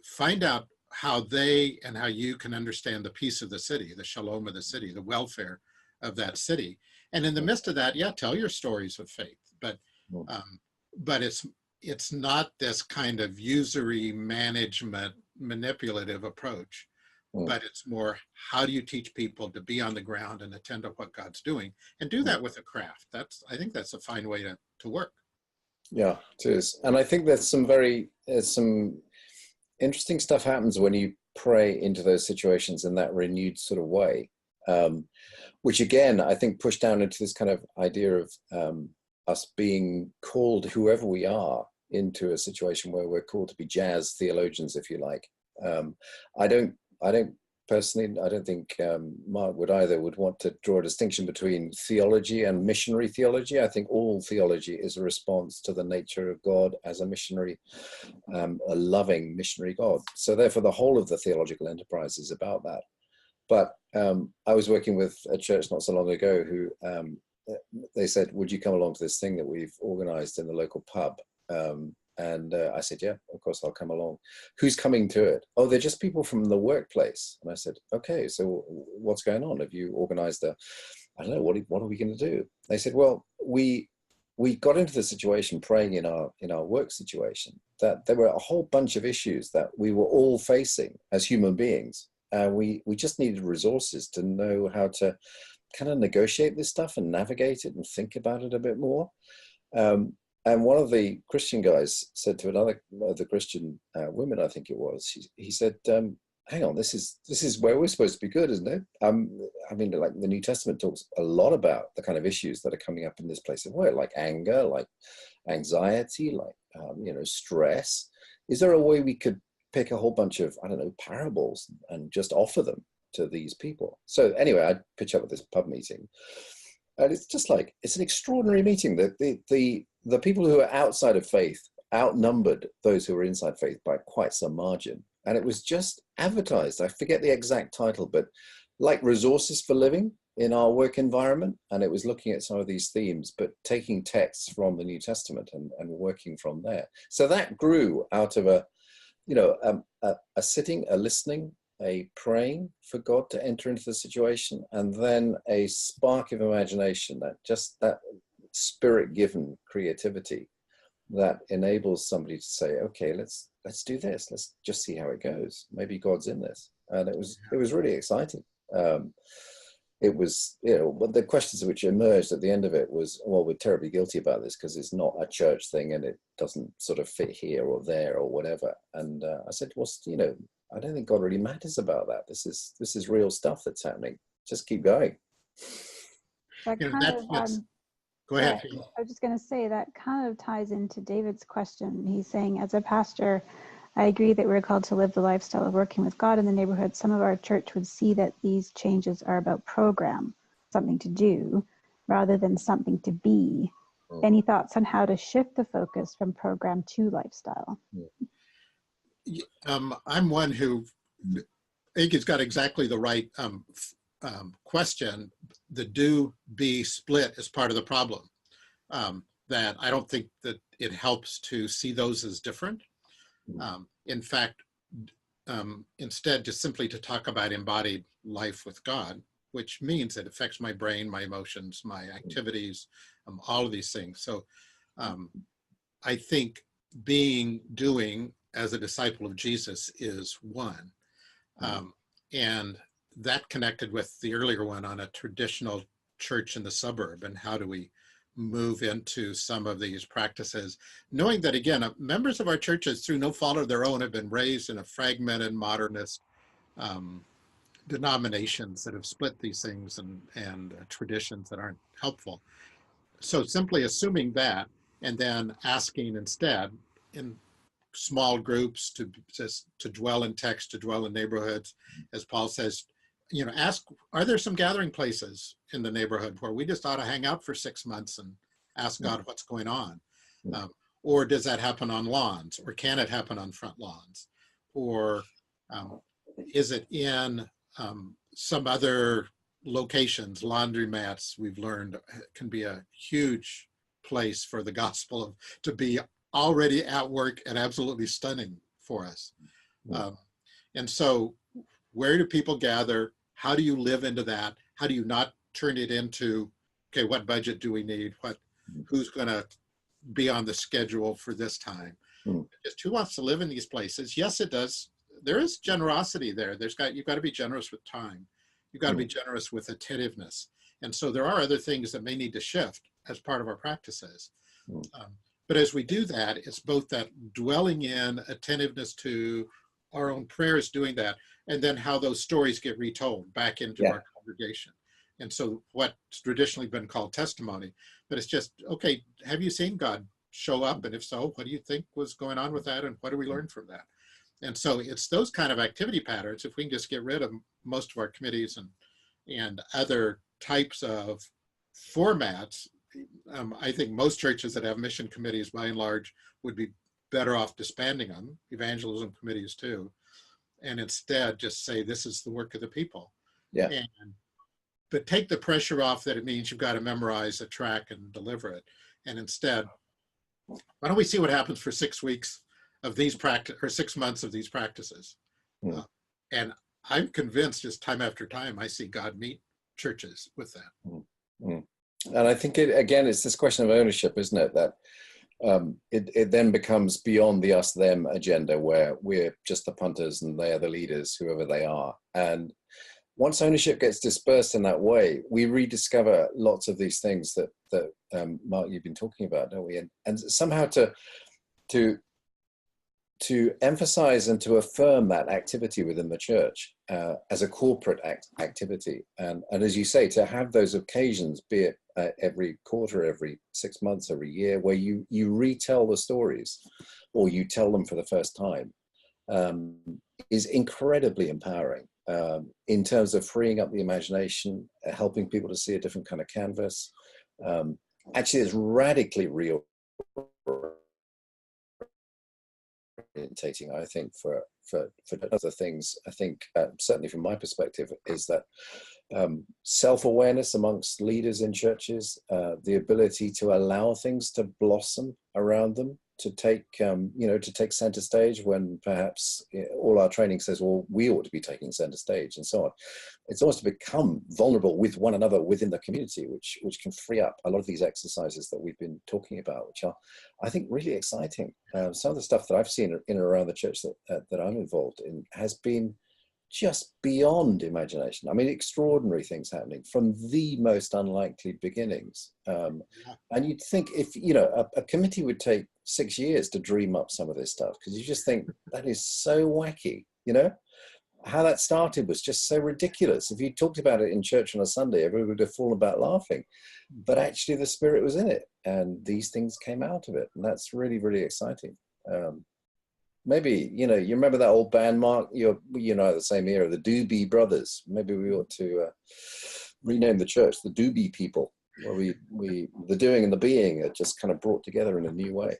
find out how they and how you can understand the peace of the city, the shalom of the city, the welfare of that city. And in the midst of that, tell your stories of faith, but it's not this kind of usury management, manipulative approach, but it's more, how do you teach people to be on the ground and attend to what God's doing, and do that with a craft? I think that's a fine way to work. Yeah, it is. And I think there's some interesting stuff happens when you pray into those situations in that renewed sort of way, which again, I think push down into this kind of idea of us being called, whoever we are, into a situation where we're called to be jazz theologians, if you like. I don't personally, I don't think Mark would either want to draw a distinction between theology and missionary theology. I think all theology is a response to the nature of God as a missionary, a loving missionary God. So therefore, the whole of the theological enterprise is about that. But I was working with a church not so long ago who they said, would you come along to this thing that we've organized in the local pub? And I said, yeah, of course I'll come along. Who's coming to it? Oh, they're just people from the workplace. And I said, okay, so what's going on? Have you organized I don't know, what are we going to do? They said, well, we got into the situation praying in our work situation that there were a whole bunch of issues that we were all facing as human beings. We just needed resources to know how to kind of negotiate this stuff and navigate it and think about it a bit more. And one of the Christian guys said to another of the Christian women, I think it was, he said, hang on, this is where we're supposed to be good, isn't it? I mean, like the New Testament talks a lot about the kind of issues that are coming up in this place of work, like anger, like anxiety, like, stress. Is there a way we could pick a whole bunch of, I don't know, parables and just offer them to these people? So anyway, I pitch up at this pub meeting. And it's just like, it's an extraordinary meeting. The people who are outside of faith outnumbered those who were inside faith by quite some margin. and it was just advertised. I forget the exact title, but like resources for living in our work environment. And it was looking at some of these themes, but taking texts from the New Testament and working from there. So that grew out of a sitting, a listening, a praying for God to enter into the situation, and then a spark of imagination, that spirit-given creativity that enables somebody to say, okay, let's do this. Let's just see how it goes. Maybe God's in this. And it was really exciting. It was, but the questions which emerged at the end of it was, well, we're terribly guilty about this because it's not a church thing and it doesn't sort of fit here or there or whatever. And I said, well, I don't think God really matters about that. This is real stuff that's happening. Just keep going. That go ahead. I was just going to say that kind of ties into David's question. He's saying, as a pastor, I agree that we're called to live the lifestyle of working with God in the neighborhood. Some of our church would see that these changes are about program, something to do, rather than something to be. Any thoughts on how to shift the focus from program to lifestyle? I'm one who I think has got exactly the right question. The do-be split is part of the problem. That I don't think that it helps to see those as different. In fact, instead, just simply to talk about embodied life with God, which means it affects my brain, my emotions, my activities, all of these things. So I think doing as a disciple of Jesus is one. And that connected with the earlier one on a traditional church in the suburb, and how do we move into some of these practices, knowing that, again, members of our churches, through no fault of their own, have been raised in a fragmented modernist denominations that have split these things and traditions that aren't helpful. So simply assuming that, and then asking instead in small groups to dwell in text, to dwell in neighborhoods, as Paul says, ask, are there some gathering places in the neighborhood where we just ought to hang out for 6 months and ask God what's going on? Or does that happen on lawns? Or can it happen on front lawns? Or is it in some other locations? Laundromats, we've learned, can be a huge place for the gospel to be already at work and absolutely stunning for us. And so where do people gather? How do you live into that? How do you not turn it into, okay, what budget do we need? Who's going to be on the schedule for this time? Just who wants to live in these places? Yes, it does. There is generosity there. You've got to be generous with time. You've got to be generous with attentiveness. And so there are other things that may need to shift as part of our practices. But as we do that, it's both that dwelling in, attentiveness to our own prayers, doing that, and then how those stories get retold back into our congregation. And so what's traditionally been called testimony, but it's just, okay, have you seen God show up? And if so, what do you think was going on with that? And what do we learn from that? And so it's those kind of activity patterns. If we can just get rid of most of our committees and other types of formats, I think most churches that have mission committees, by and large, would be better off disbanding them, evangelism committees too, and instead just say, this is the work of the people. But take the pressure off that it means you've got to memorize a track and deliver it. And instead, why don't we see what happens for 6 weeks of these or 6 months of these practices? And I'm convinced, just time after time, I see God meet churches with that. And I think it's this question of ownership, isn't it? That it then becomes beyond the us-them agenda, where we're just the punters and they are the leaders, whoever they are. And once ownership gets dispersed in that way, we rediscover lots of these things that Mark, you've been talking about, don't we? And somehow to emphasize and to affirm that activity within the church as a corporate activity. And as you say, to have those occasions, be it every quarter, every 6 months, every year, where you retell the stories or you tell them for the first time, is incredibly empowering in terms of freeing up the imagination, helping people to see a different kind of canvas. Actually, it's radically real orientating, I think, for other things. I think, certainly from my perspective, is that self-awareness amongst leaders in churches, the ability to allow things to blossom around them, to take, to take center stage when perhaps all our training says, well, we ought to be taking center stage and so on. It's almost to become vulnerable with one another within the community, which can free up a lot of these exercises that we've been talking about, which are, I think, really exciting. Some of the stuff that I've seen in and around the church that I'm involved in has been just beyond imagination. I mean, extraordinary things happening from the most unlikely beginnings. And you'd think if, a committee would take 6 years to dream up some of this stuff, because you just think that is so wacky, How that started was just so ridiculous. If you talked about it in church on a Sunday, everybody would have fallen about laughing. But actually the Spirit was in it, and these things came out of it. And that's really, really exciting. Maybe, you remember that old band, Mark? You're the same era, the Doobie Brothers. Maybe we ought to rename the church the Doobie People, where the doing and the being are just kind of brought together in a new way.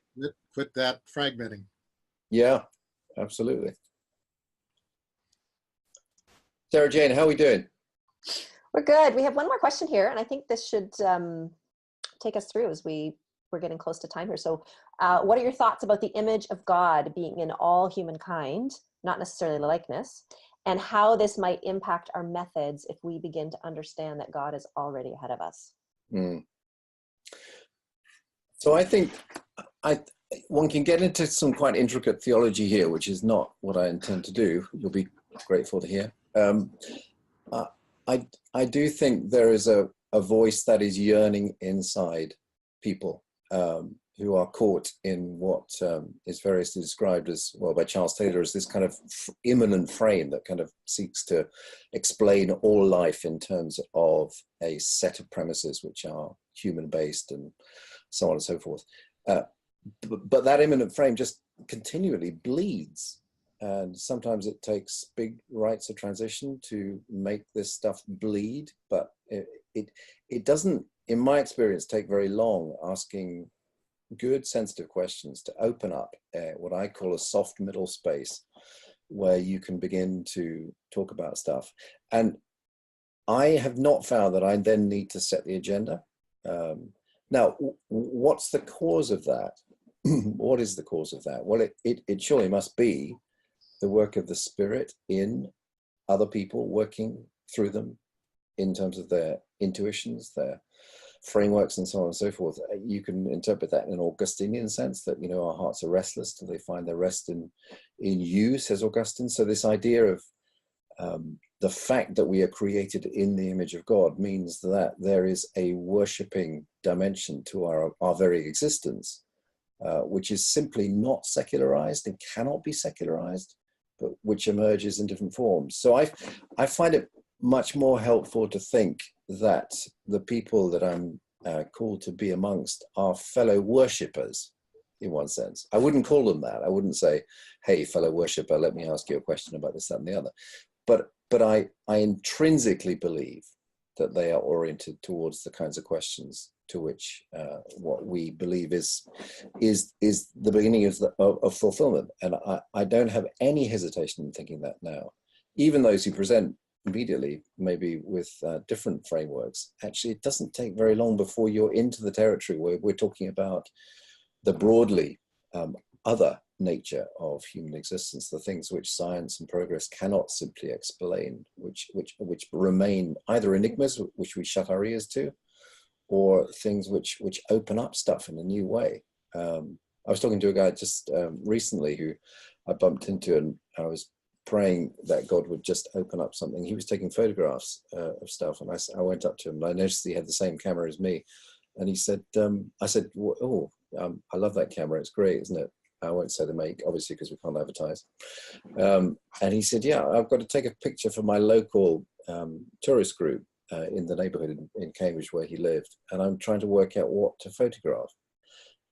Quit that fragmenting. Yeah, absolutely. Sarah Jane, how are we doing? We're good. We have one more question here, and I think this should take us through as we're getting close to time here. So what are your thoughts about the image of God being in all humankind, not necessarily likeness, and how this might impact our methods if we begin to understand that God is already ahead of us? So I think one can get into some quite intricate theology here, which is not what I intend to do. You'll be grateful to hear. I do think there is a voice that is yearning inside people who are caught in what is variously described as, well, by Charles Taylor, as this kind of immanent frame that kind of seeks to explain all life in terms of a set of premises which are human-based and so on and so forth. But that immanent frame just continually bleeds. And sometimes it takes big rites of transition to make this stuff bleed, but it doesn't, in my experience, take very long asking good, sensitive questions to open up what I call a soft middle space where you can begin to talk about stuff. And I have not found that I then need to set the agenda. Now, what's the cause of that? What is the cause of that? Well, it surely must be the work of the Spirit in other people, working through them in terms of their intuitions, their frameworks, and so on and so forth. You can interpret that in an Augustinian sense, that, our hearts are restless till they find their rest in you, says Augustine. So this idea of the fact that we are created in the image of God means that there is a worshipping dimension to our very existence, which is simply not secularized and cannot be secularized, but which emerges in different forms. So I find it much more helpful to think that the people that I'm called to be amongst are fellow worshippers, in one sense. I wouldn't call them that. I wouldn't say, hey, fellow worshipper, let me ask you a question about this, that, and the other. But I intrinsically believe that they are oriented towards the kinds of questions to which what we believe is the beginning of fulfillment. And I don't have any hesitation in thinking that now. Even those who present immediately, maybe with different frameworks, actually it doesn't take very long before you're into the territory where we're talking about the broadly other nature of human existence, the things which science and progress cannot simply explain, which remain either enigmas which we shut our ears to, or things which open up stuff in a new way. I was talking to a guy just recently who I bumped into, and I was praying that God would just open up something. He was taking photographs of stuff, and I went up to him, and I noticed he had the same camera as me, and he said, I said, I love that camera, it's great, isn't it? I won't say the make, obviously, because we can't advertise. And he said, yeah, I've got to take a picture for my local tourist group in the neighborhood in Cambridge where he lived, and I'm trying to work out what to photograph.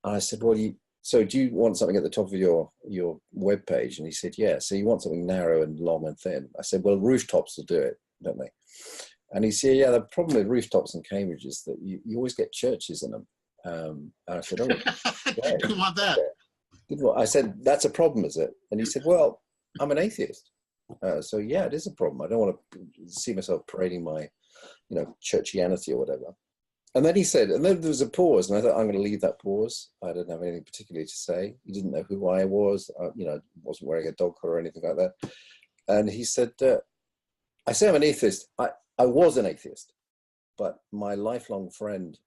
And I said, well, so do you want something at the top of your web page? And he said, yeah. So you want something narrow and long and thin? I said, well, rooftops will do it, don't they? And he said, yeah, the problem with rooftops in Cambridge is that you always get churches in them. And I said, oh, You don't want that. I said, that's a problem, is it? And he said, well, I'm an atheist. So yeah, it is a problem. I don't want to see myself parading my, churchianity or whatever. And then he said, and then there was a pause, and I thought, I'm going to leave that pause. I didn't have anything particularly to say. He didn't know who I was. Wasn't wearing a dog collar or anything like that. And he said, I say I'm an atheist. I was an atheist, but my lifelong friend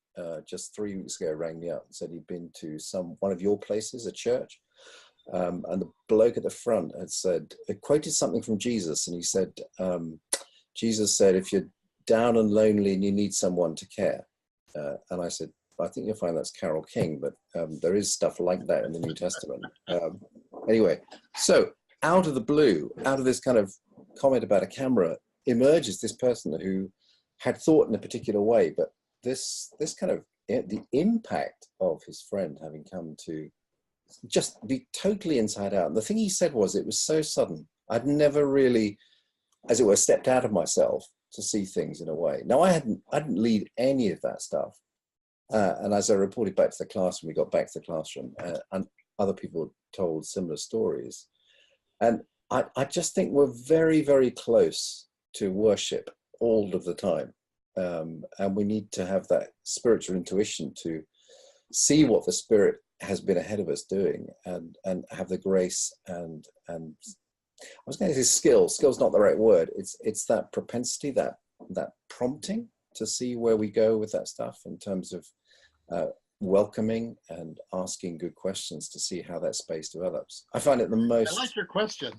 just 3 weeks ago rang me up and said he'd been to one of your places, a church. And the bloke at the front had said, it quoted something from Jesus. And he said, Jesus said, if you're down and lonely and you need someone to care. And I said, I think you'll find that's Carole King, but there is stuff like that in the New Testament. Anyway, so out of the blue, out of this kind of comment about a camera, emerges this person who had thought in a particular way, but this kind of, the impact of his friend having come to just be totally inside out. And the thing he said was, it was so sudden. I'd never really, as it were, stepped out of myself to see things in a way. Now, I didn't lead any of that stuff. And as I reported back to the class when we got back to the classroom, and other people told similar stories. And I just think we're very, very close to worship all of the time. And we need to have that spiritual intuition to see what the Spirit has been ahead of us doing, and have the grace and I was going to say skill's not the right word. It's that propensity, that prompting to see where we go with that stuff in terms of welcoming and asking good questions to see how that space develops. I find it the most. I like your question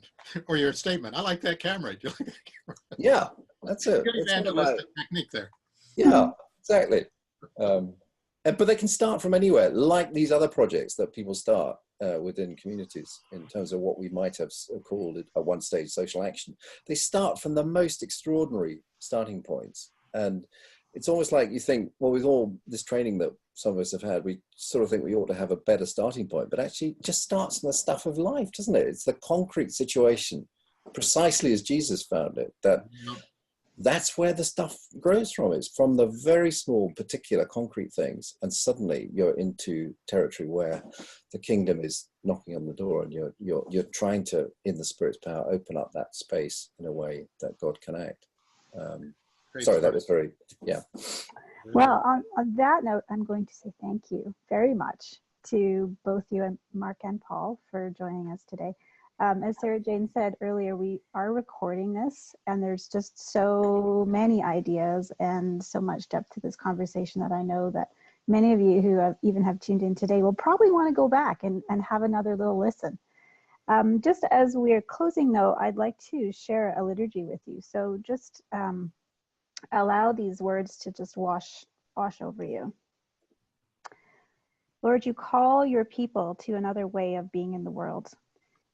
or your statement. I like that camera. Do you like that camera? Yeah, that's it. Good evangelistic technique there. Yeah, exactly. But they can start from anywhere, like these other projects that people start within communities in terms of what we might have called at one stage social action. They start from the most extraordinary starting points. And it's almost like you think, well, with all this training that some of us have had, we sort of think we ought to have a better starting point, but actually it just starts from the stuff of life, doesn't it? It's the concrete situation, precisely as Jesus found it, that's where the stuff grows from. It's from the very small, particular, concrete things, and suddenly you're into territory where the kingdom is knocking on the door, and you're trying to, in the Spirit's power, open up that space in a way that God can act. Sorry, that was very, yeah. Well, on that note, I'm going to say thank you very much to both you and Mark and Paul for joining us today. As Sarah Jane said earlier, we are recording this, and there's just so many ideas and so much depth to this conversation that I know that many of you who have tuned in today will probably want to go back and have another little listen. Just as we're closing though, I'd like to share a liturgy with you. So just allow these words to just wash over you. Lord, you call your people to another way of being in the world,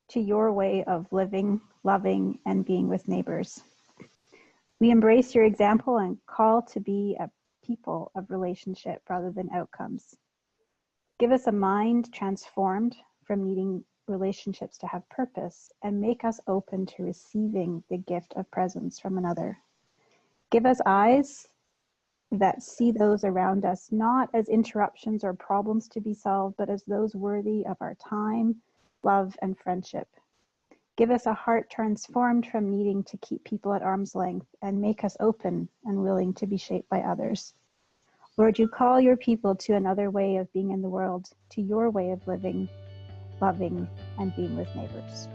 to your way of living, loving, and being with neighbors. We embrace your example and call to be a people of relationship rather than outcomes. Give us a mind transformed from needing relationships to have purpose, and make us open to receiving the gift of presence from another. Give us eyes that see those around us not as interruptions or problems to be solved, but as those worthy of our time, love, and friendship. Give us a heart transformed from needing to keep people at arm's length, and make us open and willing to be shaped by others. Lord, you call your people to another way of being in the world, to your way of living, loving, and being with neighbors.